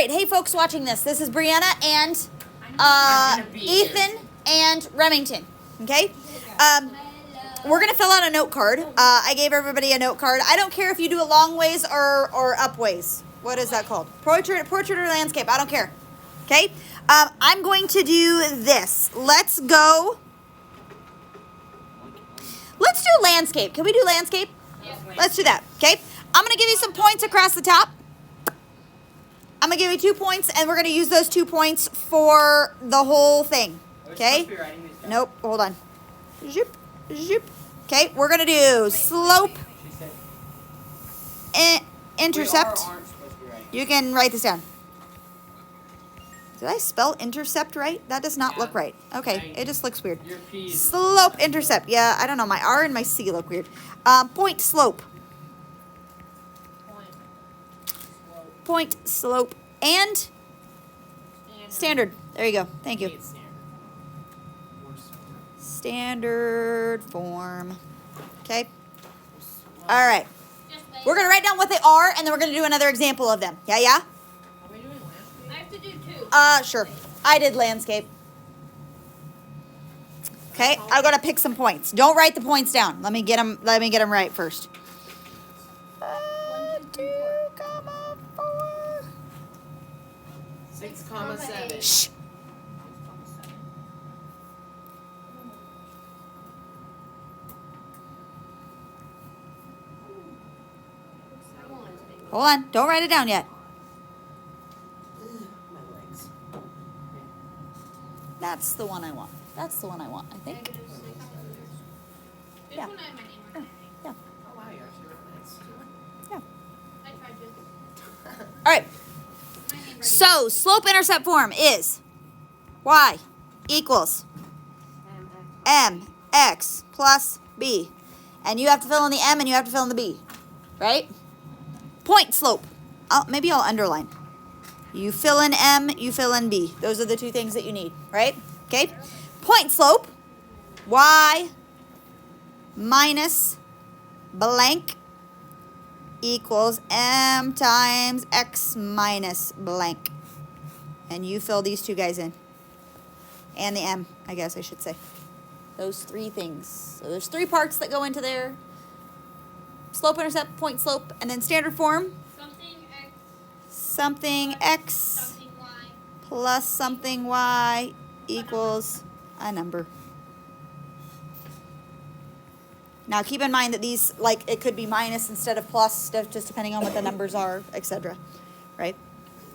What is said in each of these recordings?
right, hey folks watching this. This is Brianna and Ethan and Remington. Okay? We're going to fill out a note card. I gave everybody a note card. I don't care if you do it long ways or up ways. What is that called? Portrait or landscape. I don't care. Okay? I'm going to do this. Let's do landscape. Can we do landscape? Yes. Let's do that. Okay? I'm going to give you some points across the top. I'm going to give you 2 points, and we're going to use those 2 points for the whole thing. Okay? Nope. Hold on. Zoop. Zoop. Okay, we're going to do slope, intercept. You can write this down. Did I spell intercept right? That does not look right. Okay, it just looks weird. Slope, intercept. Yeah, I don't know. My R and my C look weird. Point, slope. Point, slope, and standard. There you go. Thank you. Standard form. Okay. All right. We're going to write down what they are, and then we're going to do another example of them. Yeah, yeah? Are we doing landscape? I have to do 2. Sure. I did landscape. Okay, I'm going to pick some points. Don't write the points down. Let me get them right first. 2, 4. 6, 7. Shh. Hold on. Don't write it down yet. That's the one I want. That's the one I want, I think. Yeah. Yeah. Yeah. All right. So, slope intercept form is y equals mx plus b. And you have to fill in the m and you have to fill in the b. Right? Point slope. Maybe I'll underline. You fill in M, you fill in B. Those are the 2 things that you need, right? Okay? Point slope, y minus blank equals m times x minus blank. And you fill these 2 guys in. And the m, I guess I should say. Those 3 things. So there's 3 parts that go into there. Slope, intercept, point, slope, and then standard form. Something x Something y plus something y equals a number. Now keep in mind that these, like, it could be minus instead of plus, just depending on what the numbers are, etc. Right?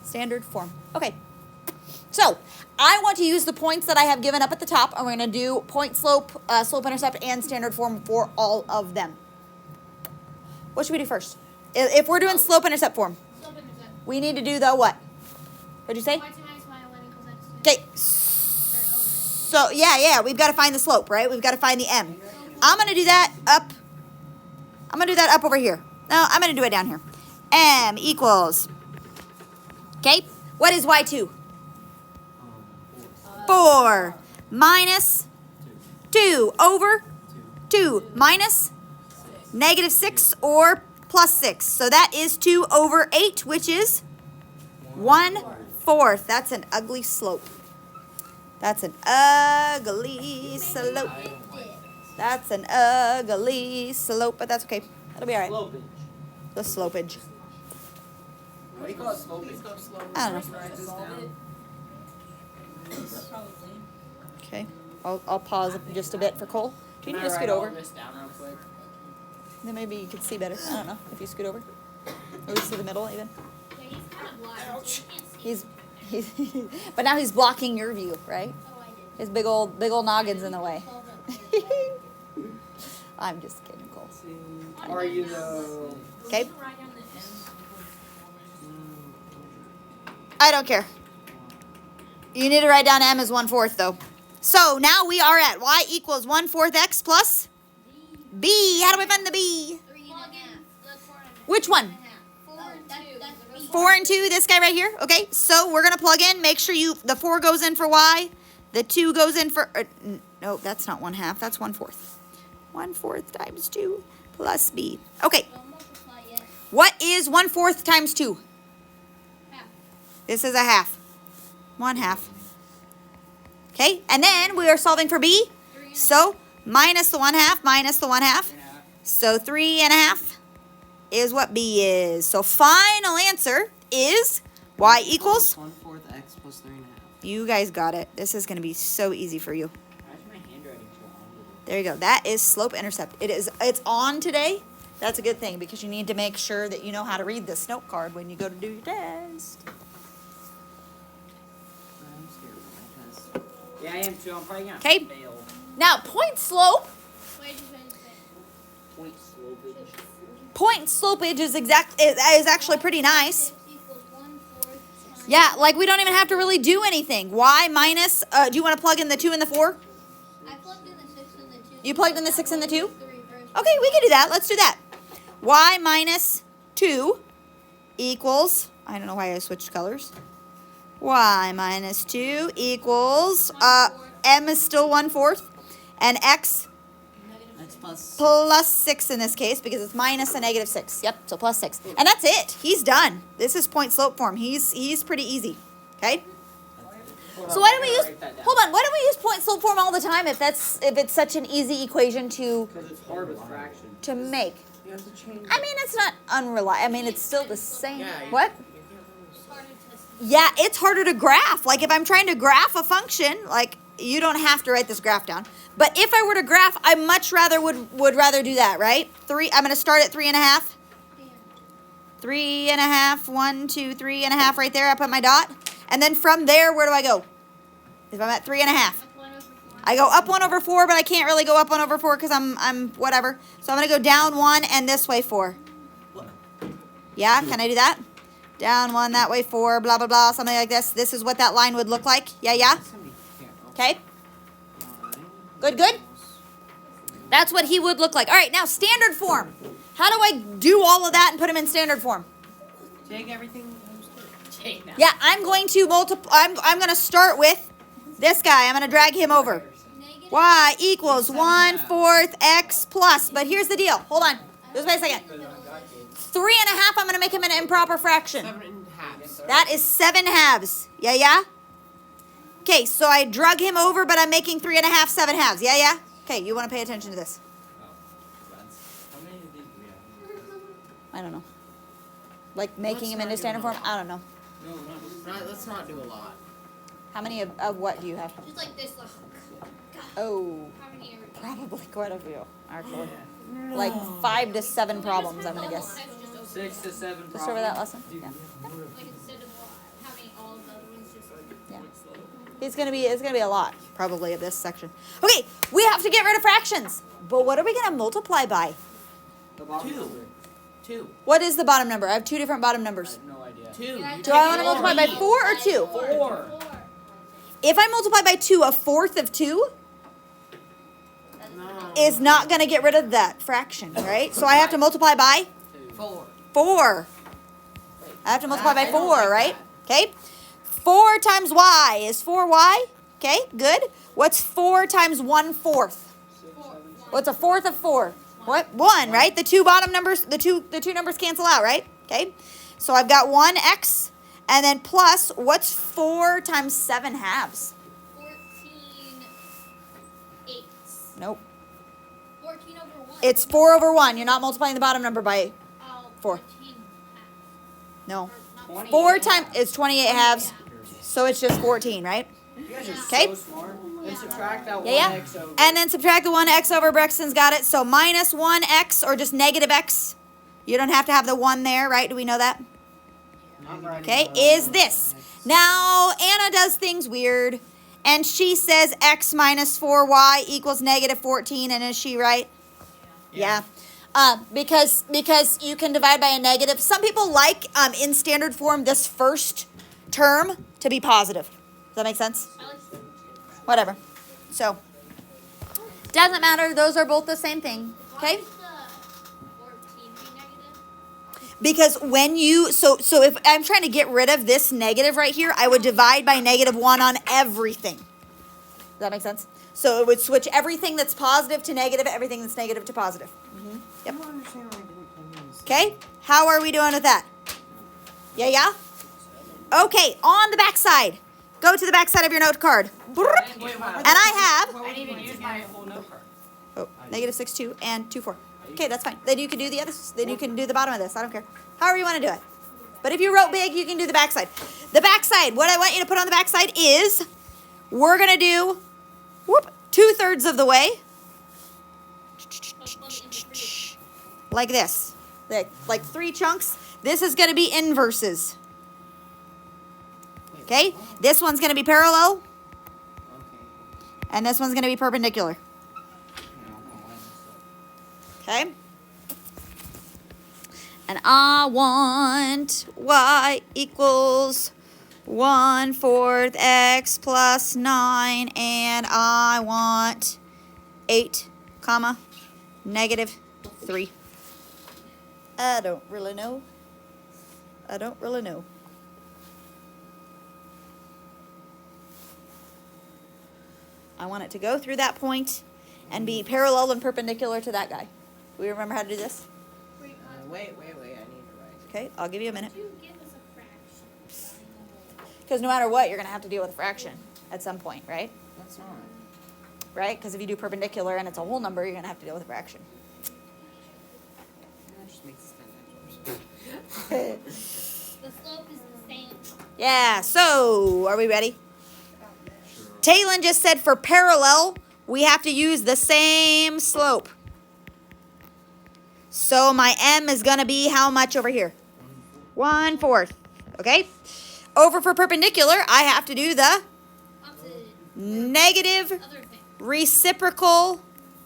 Standard form. Okay. So I want to use the points that I have given up at the top, and we're going to do point, slope, slope, intercept, and standard form for all of them. What should we do first? If we're doing slope intercept form, we need to do the what? What'd you say? Okay. So, yeah, we've got to find the slope, right? We've got to find the m. I'm going to do that up. I'm going to do that up over here. No, I'm going to do it down here. M equals. Okay. What is y2? 4 minus 2 over 2 minus negative 6 or plus 6. So that is 2 over 8, which is 1/4. That's an ugly slope. That's an ugly slope. That's an ugly slope, but that's okay. That'll be all right. The slopage. What do you call it? Sloping? I don't know. Okay. I'll pause just a bit for Cole. Do you need to scoot over? Then maybe you can see better. I don't know if you scoot over. Or we see the middle even. Yeah, he's kind of blind. So He's but now he's blocking your view, right? His big old noggin's in the way. I'm just kidding, Cole. Are you the... Okay. I don't care. You need to write down m as 1/4 though. So now we are at y equals 1/4 x plus b. How do we find the b? 3.5. Which one? 4 and 2, this guy right here. Okay, so we're going to plug in. Make sure the 4 goes in for y. The 2 goes in for, no, that's not 1/2. That's 1/4. 1/4 times 2 plus b. Okay, what is 1/4 times 2? This is a half. 1/2. Okay, and then we are solving for b. So minus the 1/2 minus the 1/2. So 3.5 is what b is. So final answer is y equals. 1/4 x plus 3.5. You guys got it. This is going to be so easy for you. Why is my handwriting so ugly? There you go. That is slope intercept. It's on today. That's a good thing because you need to make sure that you know how to read this note card when you go to do your test. I'm scared of my test. Yeah, I am too. I'm probably gonna 'Kay. fail. Now, point slope. Point slopage. Point slopage is actually pretty nice. Yeah, like we don't even have to really do anything. Y minus, do you want to plug in the 2 and the 4? I plugged in the 6 and the 2. You plugged in the 6 and the 2? 3 first. Okay, we can do that. Let's do that. Y minus 2 equals, I don't know why I switched colors. Y minus 2 equals, m is still 1/4. And x X plus. plus 6 in this case because it's minus a negative 6. Yep, so plus 6. And that's it. He's done. This is point slope form. He's pretty easy. Okay? So why don't we use, hold on, why don't we use point slope form all the time if it's such an easy equation to Because it's hard with fractions. make? You have to change. I mean, it's not unreliable. I mean, it's still the same. Yeah, you- What? It's harder to Yeah, it's harder to graph. Like if I'm trying to graph a function, like you don't have to write this graph down. But if I were to graph, I much rather would rather do that, right? I'm going to start at 3.5. 3.5, 1, 2, 3.5 right there. I put my dot. And then from there, where do I go? If I'm at 3.5. I go up 1/4, but I can't really go up 1/4 because I'm whatever. So I'm going to go down 1 and this way 4. Yeah, can I do that? Down 1, that way 4, blah, blah, blah, something like this. This is what that line would look like. Yeah, yeah? Okay. Good, good? That's what he would look like. All right, now standard form. How do I do all of that and put them in standard form? Take everything times 2. Take that. Yeah, I'm going to multiply. I'm going to start with this guy. I'm going to drag him over. negative. Y equals 1/4 x plus. But here's the deal. Hold on. Just wait a second. 3.5, I'm going to make him an improper fraction. 7.5. That is 7/2. Yeah, yeah? Okay, so I drug him over, but I'm making 3.5 7/2. Yeah, yeah? Okay, you want to pay attention to this. How many of these do we have? I don't know. Like making him into standard form? I don't know. No, let's not do a lot. How many of what do you have? Just like this. Like, Oh, how many are probably quite a few, actually. Like 5 to 7 problems, I'm going to guess. 6 to 7 problems. Just over that lesson? Yeah. Like instead of having all of the other ones just Yeah. It's gonna be a lot, probably, of this section. Okay, we have to get rid of fractions. But what are we gonna multiply by? The bottom number. 2. What is the bottom number? I have 2 different bottom numbers. No idea. 2. Yeah, Do I want to multiply by 4 or 2? 4. If I multiply by 2, 1/4 of 2 No. is not gonna get rid of that fraction, right? So I have to multiply by 4. 4. I have to multiply by I don't 4, like right? Okay. 4 times y is 4y. Okay, good. What's 4 times 1/4? What's 1/4 of 4? What? 1, right? The two bottom numbers, the two numbers cancel out, right? Okay. So I've got 1x, and then plus, what's 4 times 7/2? 14 eighths. Nope. 14 over 1. It's 4 over 1. You're not multiplying the bottom number by, Oh, 4. 14 no. halves. Or not 4 times, it's 28 halves. So it's just 14, right? You guys are Okay. so smart. Then subtract that Yeah, 1x over. And then subtract the 1x over. Brexton's got it. So minus 1x or just negative x. You don't have to have the 1 there, right? Do we know that? I'm writing Okay, down is this. 1x. Now, Anna does things weird. And she says x minus 4y equals negative 14. And is she right? Yeah. Because you can divide by a negative. Some people like, in standard form, this first term to be positive. Does that make sense? I like Whatever. So, doesn't matter. Those are both the same thing. Okay? Why would the 14 be negative? Because when you, so if I'm trying to get rid of this negative right here, I would divide by -1 on everything. Does that make sense? So it would switch everything that's positive to negative, everything that's negative to positive. I don't understand why I didn't plug in this. Okay? How are we doing with that? Yeah, yeah? Okay, on the back side. Go to the back side of your note card. And I have I didn't even use my whole note card. negative 6, 2, and 2, 4. Okay, that's fine. Then you can do the others. Then you can do the bottom of this. I don't care. However you want to do it. But if you wrote big, you can do the back side. The back side, what I want you to put on the back side is, we're going to do, 2/3 of the way. Like this. Like 3 chunks. This is going to be inverses. Okay? This one's going to be parallel. And this one's going to be perpendicular. Okay? And I want y equals 1/4 x plus 9. And I want 8, comma, negative 3. I don't really know. I don't really know. I want it to go through that point and be parallel and perpendicular to that guy. Do we remember how to do this? Wait, Wait, I need to write. Okay, I'll give you a minute. could you give us a fraction? Because no matter what, you're going to have to deal with a fraction at some point, right? That's not. Right? Because if you do perpendicular and it's a whole number, you're going to have to deal with a fraction. That just makes it 10 times worse. The slope is the same. Yeah, so are we ready? Taylin just said for parallel, we have to use the same slope. So my m is going to be how much over here? 1/4. Okay? Over for perpendicular, I have to do the Opposite. negative Other thing. reciprocal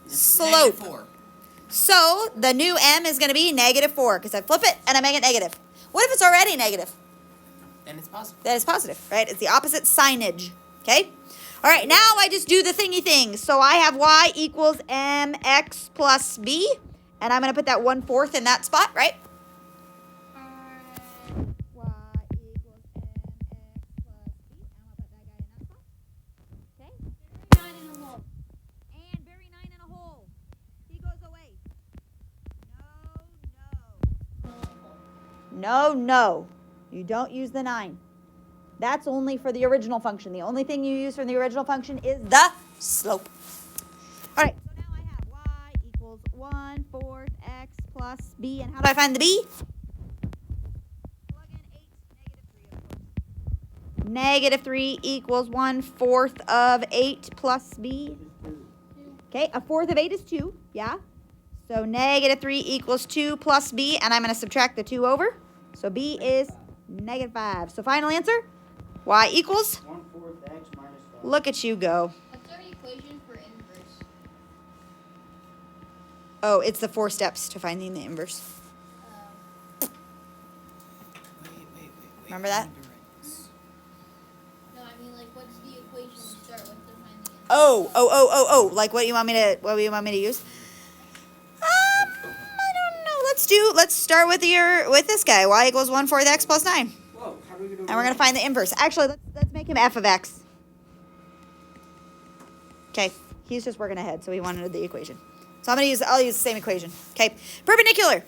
slope. -4. So the new m is going to be -4 because I flip it and I make it negative. What if it's already negative? Then it's positive. That is positive, right? It's the opposite signage. Okay? All right, now I just do the thingy thing. So I have y equals mx plus b. And I'm going to put that 1/4 in that spot, right? Y equals mx plus b. I'm going to put that guy in that spot. Okay? 9 in a hole. And bury 9 in a hole. He goes away. No. You don't use the 9. That's only for the original function. The only thing you use from the original function is the slope. All right. So now I have y equals 1/4 x plus b. And how do I find the b? Plug in 8, negative 3, of course. -3 equals 1/4 of 8 plus b. Okay, 1/4 of 8 is 2, yeah? So -3 equals 2 plus b, and I'm going to subtract the 2 over. So b is -5. So final answer, y equals, 1/4 x minus 5. look at you go. What's our equation for inverse? Oh, it's the 4 steps to finding the inverse. Wait. Remember that? I need to write this. No, I mean, like, what's the equation to start with to find the inverse? Oh, like what do you want me to use? I don't know. Let's start with this guy. Y equals 1/4 x plus 9. Whoa, how do we do And we're going to find the inverse. Actually, let's make him f of x. Okay, he's just working ahead, so he wanted the equation. So I'll use the same equation. Okay, perpendicular.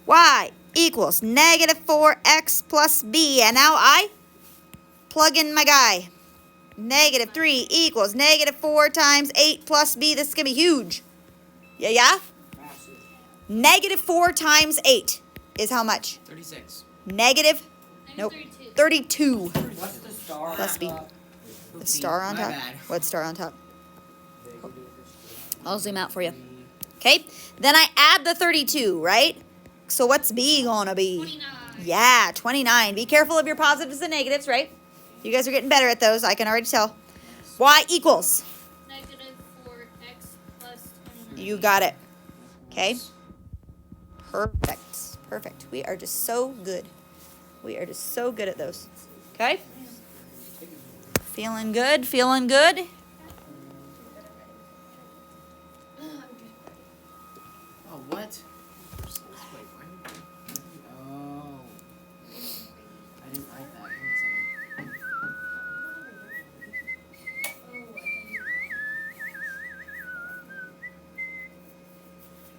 Y equals -4x plus b. And now I plug in my guy. -3 equals -4 times 8 plus b. This is going to be huge. Yeah? Massive. -4 times 8 is how much? 36. Negative? Nope. 32. 32. What's the star? Plus B. Oopsie, The star on my top? bad. What star on top? I'll zoom out for you. Okay, then I add the 32, right? So what's B gonna be? 29. Yeah, 29. Be careful of your positives and negatives, right? You guys are getting better at those, I can already tell. Y equals. -4x plus 29. You got it. Okay? Perfect. We are just so good. We are just so good at those. Okay? Feeling good? Oh, what? Wait, why? Oh. I didn't write that. Give me a second.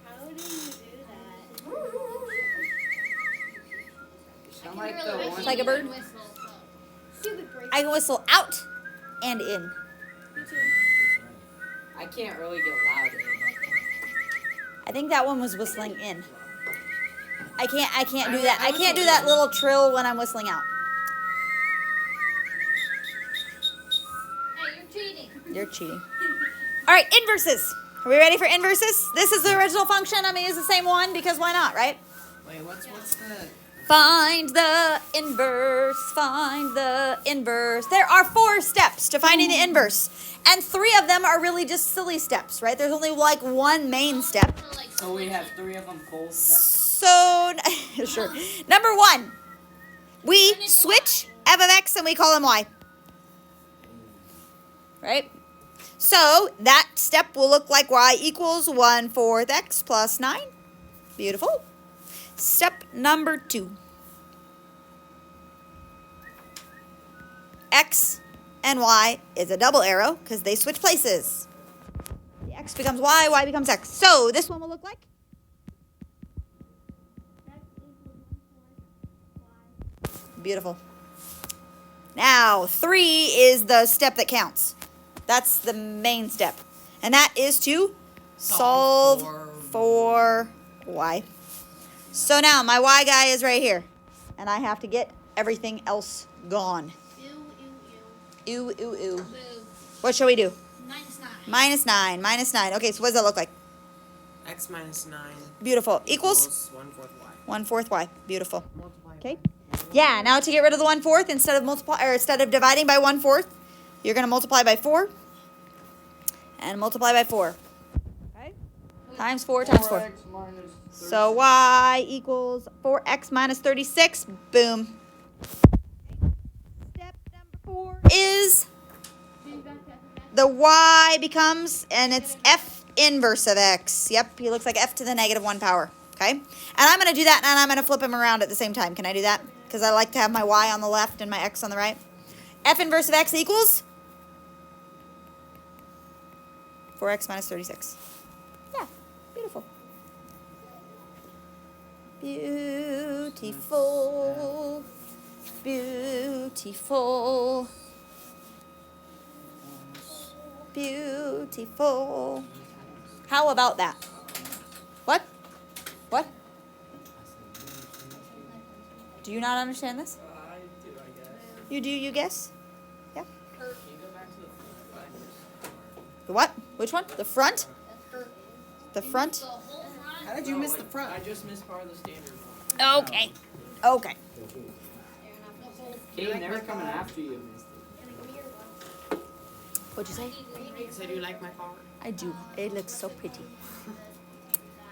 How do you do that? Sound like the one. Like a bird? Whistle, so. Stupid break. I can whistle out and in. I can't really get loud. I think that one was whistling in. I can't do that. I can't do that little trill when I'm whistling out. Hey, you're cheating. You're cheating. All right, inverses. Are we ready for inverses? This is the original function. I'm gonna use the same one because why not, right? Wait, what's the? Find the inverse, find the inverse. There are 4 steps to finding the inverse. And 3 of them are really just silly steps, right? There's only like one main step. So we have 3 of them cold steps. So, sure. Number 1, we switch f of x and we call them y. Right? So, that step will look like y equals 1/4 x plus 9. Beautiful. Step number 2. X and y is a double arrow because they switch places. The x becomes y becomes x. So this one will look like? Beautiful. Now 3 is the step that counts. That's the main step. And that is to solve for y. So now my y guy is right here. And I have to get everything else gone. Ew. Ew. Boo. What shall we do? -9. Minus 9. Okay, so what does that look like? X minus 9 Beautiful. Equals 1/4 y. 1/4 y. Beautiful. Multiply. Okay. Yeah, now to get rid of the 1/4, instead of dividing by 1/4, you're gonna multiply by 4. And multiply by 4. Okay? Times 4 times 4. So y equals 4x minus 36. Boom. Step number 4 is the y becomes, and it's f inverse of x. Yep, he looks like f to the negative 1 power. Okay? And I'm going to do that, and I'm going to flip him around at the same time. Can I do that? Because I like to have my y on the left and my x on the right. F inverse of x equals 4x minus 36. Yeah, beautiful. Beautiful. Beautiful. Beautiful. How about that? What? What? Do you not understand this? I do, I guess. You do, you guess? Yeah. Can you go back to the front? The what? Which one? The front? The front? The whole front. How did you miss the front? I just missed part of the standard one. Okay. Okay. Kane, they're coming after you. What'd you say? So do you like my car? I do. It looks so pretty.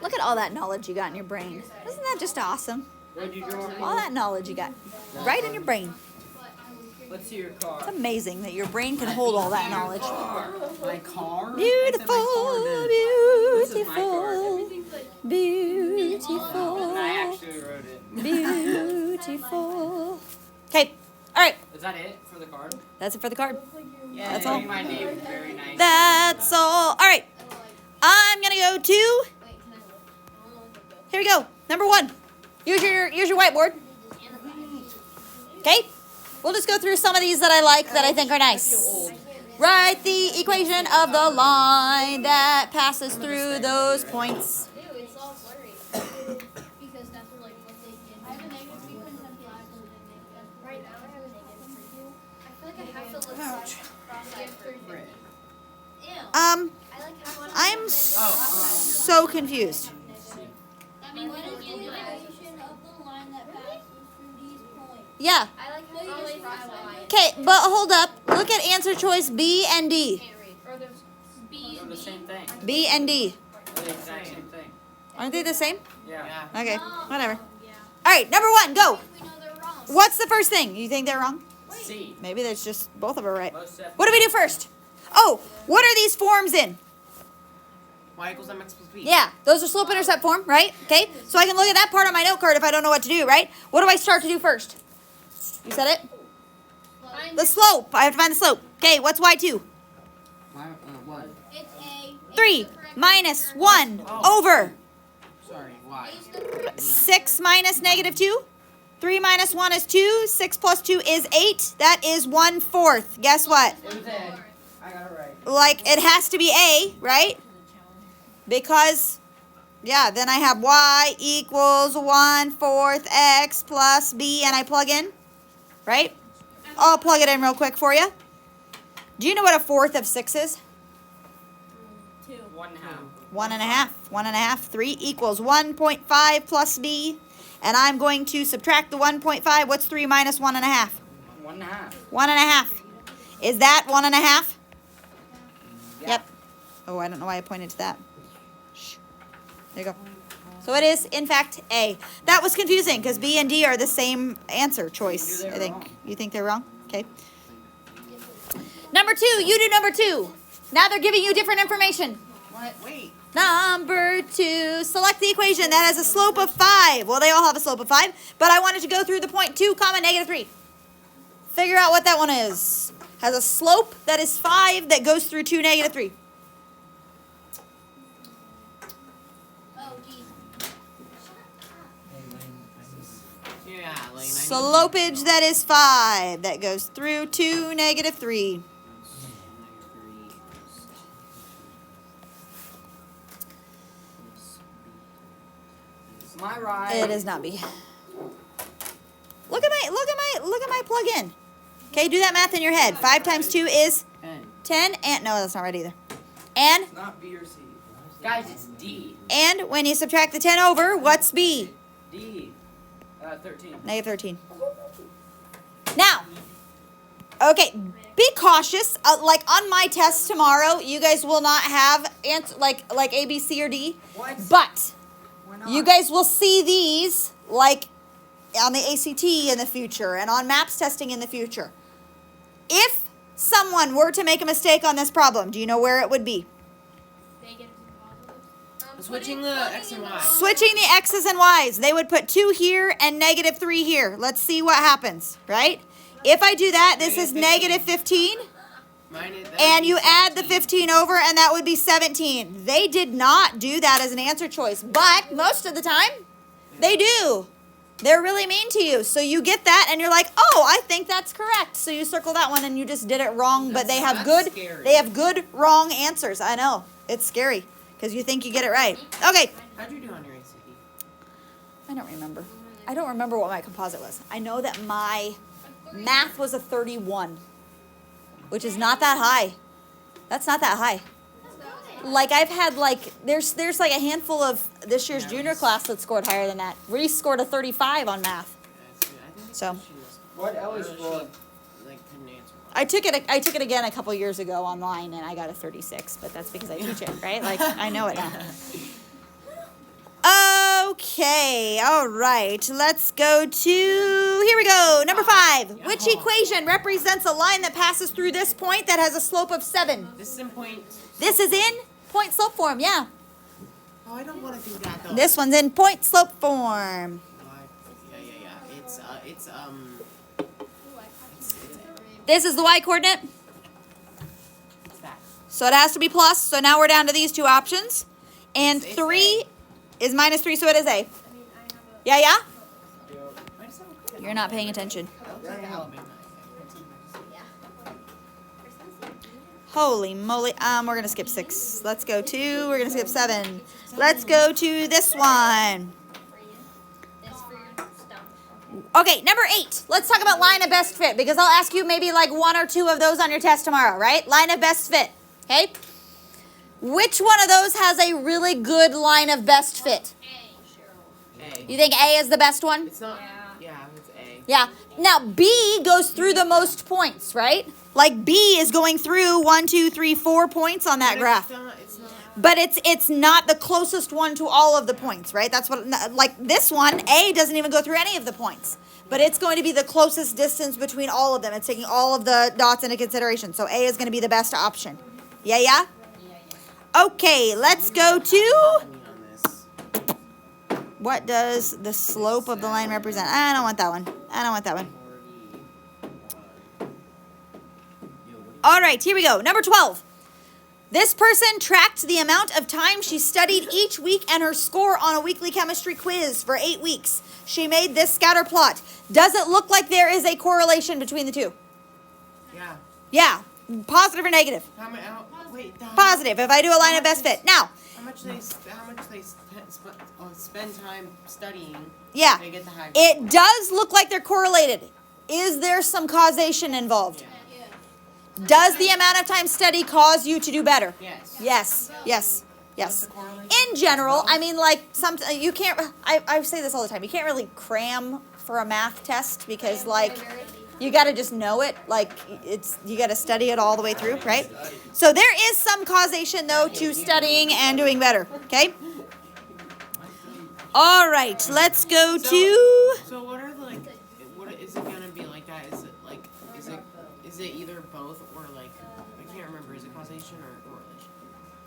Look at all that knowledge you got in your brain. Isn't that just awesome? Where'd you draw? All that knowledge you got right in your brain. Let's see your car. It's amazing that your brain can hold all that knowledge. My car? Beautiful, This is my car. beautiful, And I actually wrote it. beautiful. Okay, all right. Is that it for the card? That's it for the card. Yeah, That's all. my name very nice. That's all. All right. I'm gonna go to. Here we go. Number 1. Use your whiteboard. Okay. We'll just go through some of these that I like that I think are nice. Write the equation of the line that passes through those points. Ew, it's all blurry. Because that's like what they did. I have a negative sequence and black. Right now I have a negative 3. I feel like I have to look cross-eyed first. Ew. I like how I'm so confused. I mean, what is the equation of the line that passes through these points? Yeah. I like how you just cross-eyed. Okay, but hold up. Look at answer choice B and D. Or there's B They're and the D. same thing. B and D. They're the exact same thing. Aren't they the same? Yeah. Okay, No. whatever. Yeah. All right, number 1, go. We know they're wrong. What's the first thing? You think they're wrong? C. Maybe that's just both of them right. Most definitely. What do we do first? Oh, what are these forms in? Y equals mx plus b. Yeah, those are slope-intercept form, right? Okay, so I can look at that part on my note card if I don't know what to do, right? What do I start to do first? You said it? The slope. I have to find the slope. Okay, what's y2? What? It's A. 3 minus 1 over Sorry, y. 6 minus negative 2? 3 minus 1 is 2. 6 plus 2 is 8. That is 1/4. Guess what? It was A. I got it right. Like, it has to be A, right? Because, yeah, then I have y equals 1/4 x plus b, and I plug in, right? I'll plug it in real quick for you. Do you know what 1/4 of 6 is? 1/2. 1.5. 1.5. 3 equals 1.5 plus b. And I'm going to subtract the 1.5. What's 3 minus 1.5? 1/2. 1.5. Is that 1.5? Yeah. Yep. Oh, I don't know why I pointed to that. Shh. There you go. So it is, in fact, A. That was confusing because B and D are the same answer choice, You knew I they were think. wrong. You think they're wrong? Okay. Number 2. You do number 2. Now they're giving you different information. What? Wait. Number 2, select the equation that has a slope of 5. Well, they all have a slope of 5, but I wanted to go through the point 2 comma negative 3. Figure out what that one is. Has a slope that is 5 that goes through 2 negative 3. Oh, D. Yeah, like Slopage that is 5 that goes through 2 negative 3. Am I right? It is not B. Look at my plug-in. Okay, do that math in your head. 5 times 2 is 10, and no, that's not right either. And It's not B or C. Guys, it's D. when you subtract the 10 over, what's B? D. 13. Negative 13. Now, okay, be cautious. Like on my test tomorrow, you guys will not have like A, B, C, or D. What? But Why not? you guys will see these like on the ACT in the future and on MAPS testing in the future. If someone were to make a mistake on this problem, do you know where it would be? Negatives and positives. Switching the X and Y. Switching the X's and Y's. They would put 2 here and negative 3 here. Let's see what happens, right? If I do that, this is negative 15. And you add the 15 over, and that would be 17. They did not do that as an answer choice, but most of the time, they do. They're really mean to you. So you get that, and you're like, oh, I think that's correct. So you circle that one, and you just did it wrong, but they have good wrong answers. I know. It's scary, because you think you get it right. Okay. How'd you do on your ACT? I don't remember. I don't remember what my composite was. I know that my math was a 31. Which is not that high. That's not that high. Like I've had there's like a handful of this year's junior class that scored higher than that. Reese scored a 35 on math. So What Ellie scored? I took it again a couple years ago online and I got a 36, but that's because I teach it, right? Like I know it now. Okay, all right. Let's go to, here we go, number 5. Which equation represents a line that passes through this point that has a slope of 7? This is in point. This is in point slope form, yeah. Oh, I don't want to do that though. This one's in point slope form. Yeah. It's This is the y coordinate. that. So it has to be plus. So now we're down to these two options. And It's 3 is minus 3, so it is A. I have a. Yeah, yeah? I just have a quick- You're not paying attention. That looks like Alabama. Holy moly. We're going to skip 6. Let's go to, we're going to skip 7. Let's go to this one. This for your stuff. Okay, number 8. Let's talk about line of best fit because I'll ask you maybe like 1 or 2 of those on your test tomorrow, right? Line of best fit, okay? Which one of those has a really good line of best fit? A. You think A is the best one? It's not. Yeah, it's A. Yeah. Now, B goes through the most points, right? Like B is going through 1, 2, 3, 4 points on that graph. It's not. But it's not the closest one to all of the points, right? That's what, like this one, A doesn't even go through any of the points. But it's going to be the closest distance between all of them. It's taking all of the dots into consideration. So A is going to be the best option. Yeah, yeah? Okay, let's go to, On this. what does the slope of the line represent? I don't want that one. I don't want that one. All right, here we go. Number 12. This person tracked the amount of time she studied each week and her score on a weekly chemistry quiz for 8 weeks. She made this scatter plot. Does it look like there is a correlation between the two? Yeah. Yeah. Positive or negative? Wait. Positive. If I do a line of best fit. Now, How much they spend time studying? yeah, They get the high. it does look like they're correlated. Is there some causation involved? Yeah. Does the amount of time study cause you to do better? Yes. Yes. Yes. What's Yes. the correlation? In general, I mean, like, you can't, I say this all the time, you can't really cram for a math test because, like, you got to just know it. Like, you got to study it all the way through, right? So there is some causation, though, to studying and doing better, okay? All right, let's go to, So what are the what is it gonna be like that? Is it either both or like I can't remember. Is it causation or correlation?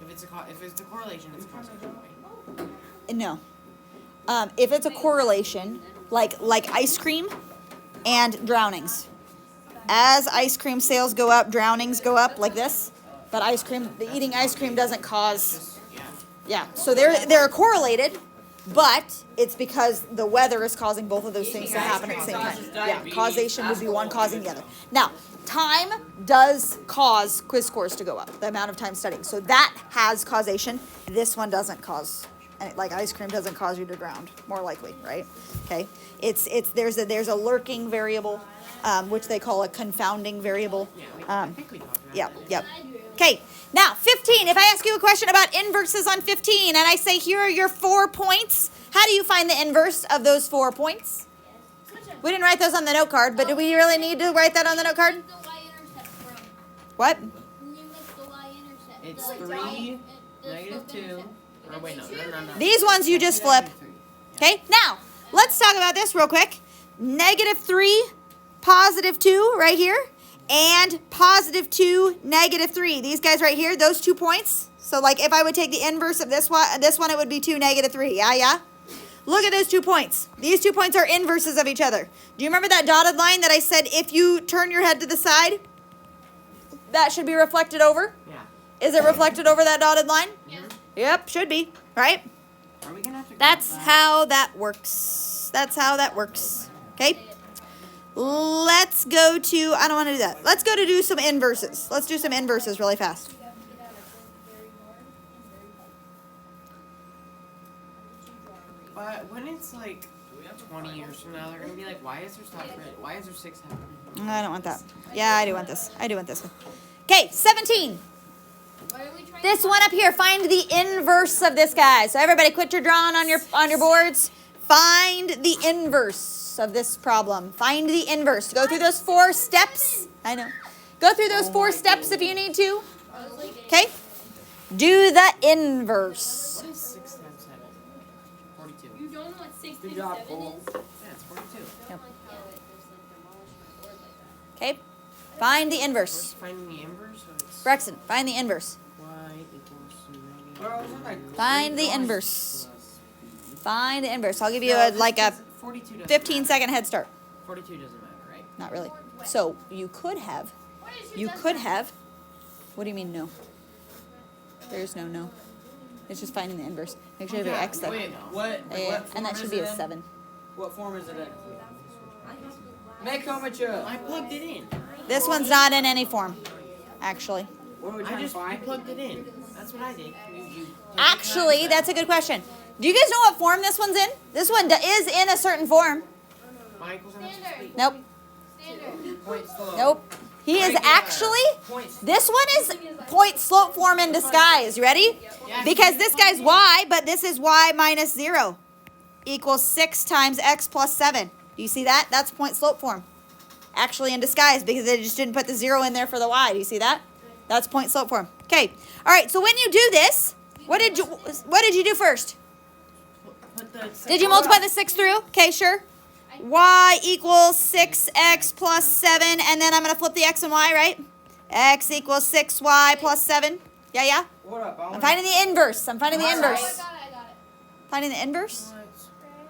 If it's a correlation, it's a causation, right? no. If it's a correlation, like ice cream and drownings. As ice cream sales go up, drownings go up like this. But eating ice cream doesn't cause, yeah. So they're correlated, but it's because the weather is causing both of those things to happen at the same time. Yeah, causation would be one causing the other. Now, time does cause quiz scores to go up, the amount of time studying. So that has causation. This one doesn't cause, like ice cream doesn't cause you to drown, more likely, right? Okay, there's a lurking variable, which they call a confounding variable. I think we talked about Yeah, that. yep. Okay, now 15. If I ask you a question about inverses on 15 and I say here are your 4 points, how do you find the inverse of those 4 points? We didn't write those on the note card, but do we really need to write that on the note card? What? It's 3, -2. Or wait, no. These ones you just flip. Okay, now let's talk about this real quick. -3, +2 right here, and +2, -3. These guys right here, those 2 points. So like if I would take the inverse of this one it would be 2, -3. Yeah? Look at those 2 points. These 2 points are inverses of each other. Do you remember that dotted line that I said if you turn your head to the side, that should be reflected over? Yeah. Is it reflected over that dotted line? Yeah. Yep, should be, right? Are we gonna have to? That's how that works. That's how that works. Okay? Let's go to, I don't want to do that. Let's go to do some inverses. Let's do some inverses really fast. But when it's like 20 years from now, they're gonna be like, why is there 6 happening? I don't want that. Yeah, I do want this. I do want this one. Okay, 17. This one up here, find the inverse of this guy. So everybody quit your drawing on your boards. Find the inverse of this problem. Find the inverse. Go through those 4 steps. I know. Go through those 4 steps if you need to. Okay? Do the inverse. What is 6 times 7? 42. You don't know what 6 Good times job, 7 Cole. is? Yeah, it's 42. Yep. Okay? Find the We're inverse. finding the inverse, so it's Braxton, find the inverse. y equals negative. Well, wasn't that Find the great inverse. plus B? Find the inverse. I'll give you No, a this like a doesn't- 42 doesn't 15-second head start. 42 doesn't matter, right? Not really. So you could have. You could have. What do you mean no? There's no no. It's just finding the inverse. Make sure you have your X there. Wait, what? Yeah, What and that form should is be it a in? 7. What form is it in? Make how much I plugged it in. This one's not in any form, actually. What are we I trying to just find? plugged it in. That's what I did. Actually, that's a good question. Do you guys know what form this one's in? This one is in a certain form. Y equals MX Standard. Nope. Standard. Point slope. Nope. He is actually, Points. this one is point slope form in disguise. You ready? Because this guy's y, but this is y minus 0 equals 6 times x plus 7. Do you see that? That's point slope form. Actually in disguise because they just didn't put the 0 in there for the y. Do you see that? That's point slope form. Okay. All right. So when you do this, what did you do first? Did you multiply the 6 through? Okay, sure. Y equals 6x plus 7, and then I'm going to flip the x and y, right? X equals 6y plus 7. Yeah? What up? I'm finding the inverse. I'm finding the Am I inverse. I got it. Finding the inverse?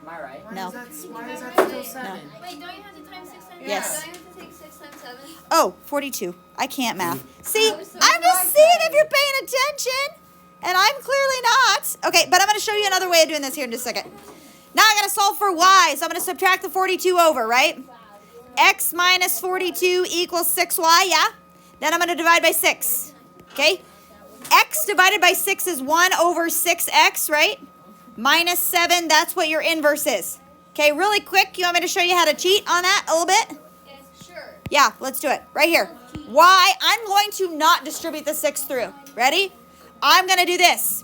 Am I right? No. Why is that still 7? Wait, don't you have to times 6 times Yes. Don't you have to take 6 times 7? Oh, 42. I can't math. See, I'm just see it if you're paying attention. And I'm clearly not. Okay, but I'm going to show you another way of doing this here in just a second. Now I got to solve for y. So I'm going to subtract the 42 over, right? X minus 42 equals 6y, yeah? Then I'm going to divide by 6. Okay? X divided by 6 is 1 over 6x, right? Minus 7, that's what your inverse is. Okay, really quick, you want me to show you how to cheat on that a little bit? Sure. Yeah, let's do it. Right here. Y, I'm going to not distribute the 6 through. Ready? I'm going to do this.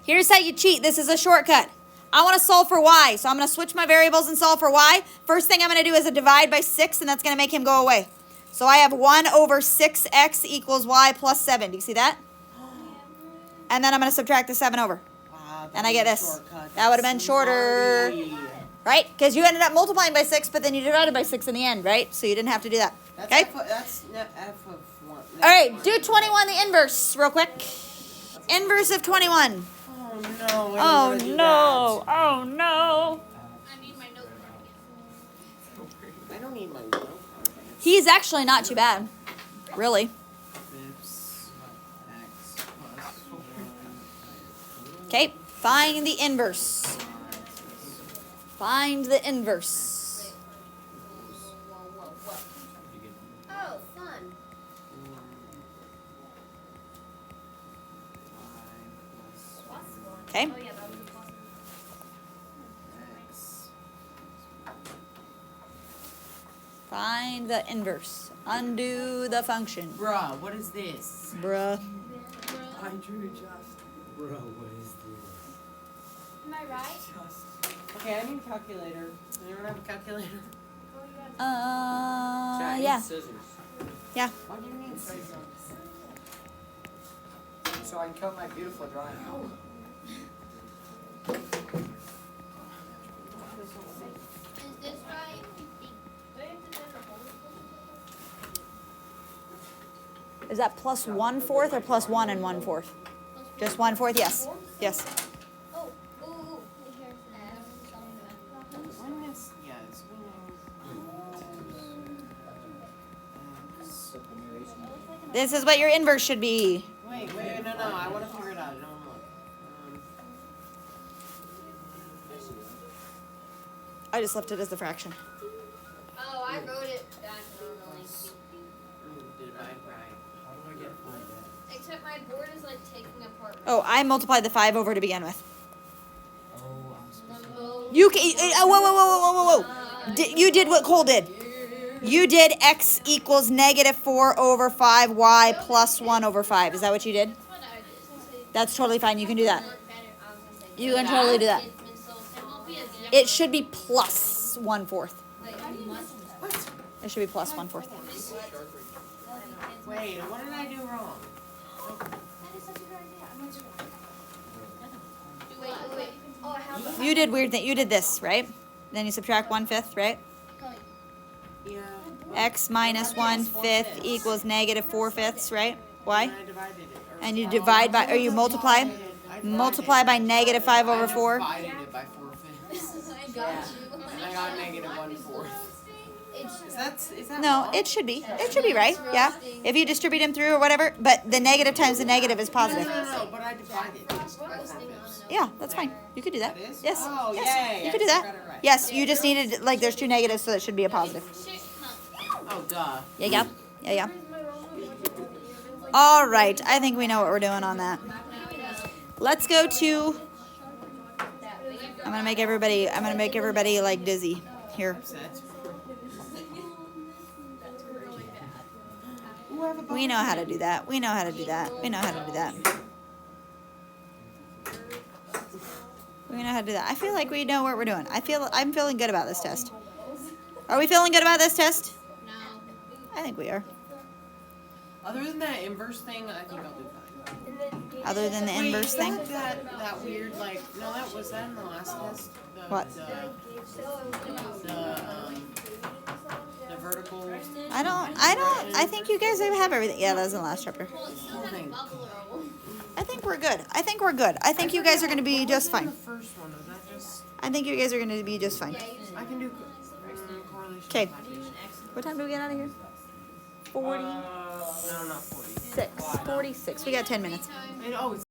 Here's how you cheat. This is a shortcut. I want to solve for y, so I'm going to switch my variables and solve for y. First thing I'm going to do is a divide by 6, and that's going to make him go away. So I have 1 over 6x equals y plus 7. Do you see that? And then I'm going to subtract the 7 over. Wow, And I get this. shortcut. That would have been shorter. Smarty. Right? Because you ended up multiplying by 6, but then you divided by 6 in the end, right? So you didn't have to do that. That's Okay? That's f of 1. All right, do 21 the inverse real quick. Inverse of 21. Oh no. Oh no. Oh no. I need my notebook again. I don't need my notebook. He's actually not too bad. Really. Fifths x plus 1. Okay, find the inverse. Find the inverse. Oh, fun. Okay. Oh, yeah, that was a plus. X. Find the inverse. Undo the function. Bruh, what is this? Bruh. I drew just. Bro, what is this? Am I right? Just. Okay, I need a calculator. Does anyone have a calculator? Yeah. Scissors. Yeah. What do you mean scissors? So I can cut my beautiful drawing out. Is this right? Do I have to send a whole? Is that plus 1/4 or plus 1 and 1/4? Just 1/4, yes. Yes. Oh, ooh. Here. When is yes, This is what your inverse should be. wait, no, I want to figure it out. I don't want to look. I just left it as the fraction. Oh, I wrote it back normally. Divide by. How do I get 5x? Except my board is like taking apart. Oh, I multiplied the 5 over to begin with. Oh, I'm supposed to. No. You can, whoa. You did what Cole did. You did x equals negative 4 over 5y plus 1 over 5. Is that what you did? That's what I did. That's totally fine. You can do that. You can That? totally do that. It won't be as It should be plus 1/4. Like, What? It should be plus 1/4. Wait, what did I do wrong? Wait. Oh, I have You did weird thing. You did this, right? Then you subtract 1/5, right? Yeah. X minus 1/5 equals negative 4/5, right? Why? And I divided it. And you divide by, or you multiply? Multiply by negative 5 over 4. I divided it by 4/5. I got you. And I got negative 1/4. Is that No, wrong? it should be. It should be right. Yeah. If you distribute them through or whatever, but the negative times the negative is positive. No, but I divided it. Yeah, that's fine. You could do that. That is? Yes. Oh, Yes. yay. You could do I that. got it right. Yes, you just needed, like, there's 2 negatives, so it should be a positive. Oh, duh. Yeah. All right. I think we know what we're doing on that. Let's go to, I'm going to make everybody like dizzy here. Upset. We know how to do that. We know how to do that. We know how to do that. We know how to do that. I feel like we know what we're doing. I'm feeling good about this test. Are we feeling good about this test? No. I think we are. Other than that inverse thing, I think I'll do fine. Other than the inverse thing. Isn't that weird, like, no, was that in the last test? What? The vertical. I think you guys have everything. Yeah, that was in the last chapter. Well, it still has a bubble roll. I think we're good. I think you guys are going to be just The fine. first one, was that just, I think you guys are going to be just fine. I can do correlation. 'Kay. and causation. What time do we get out of here? 40. No, not 40. 46. We got 10 minutes. And oh, it's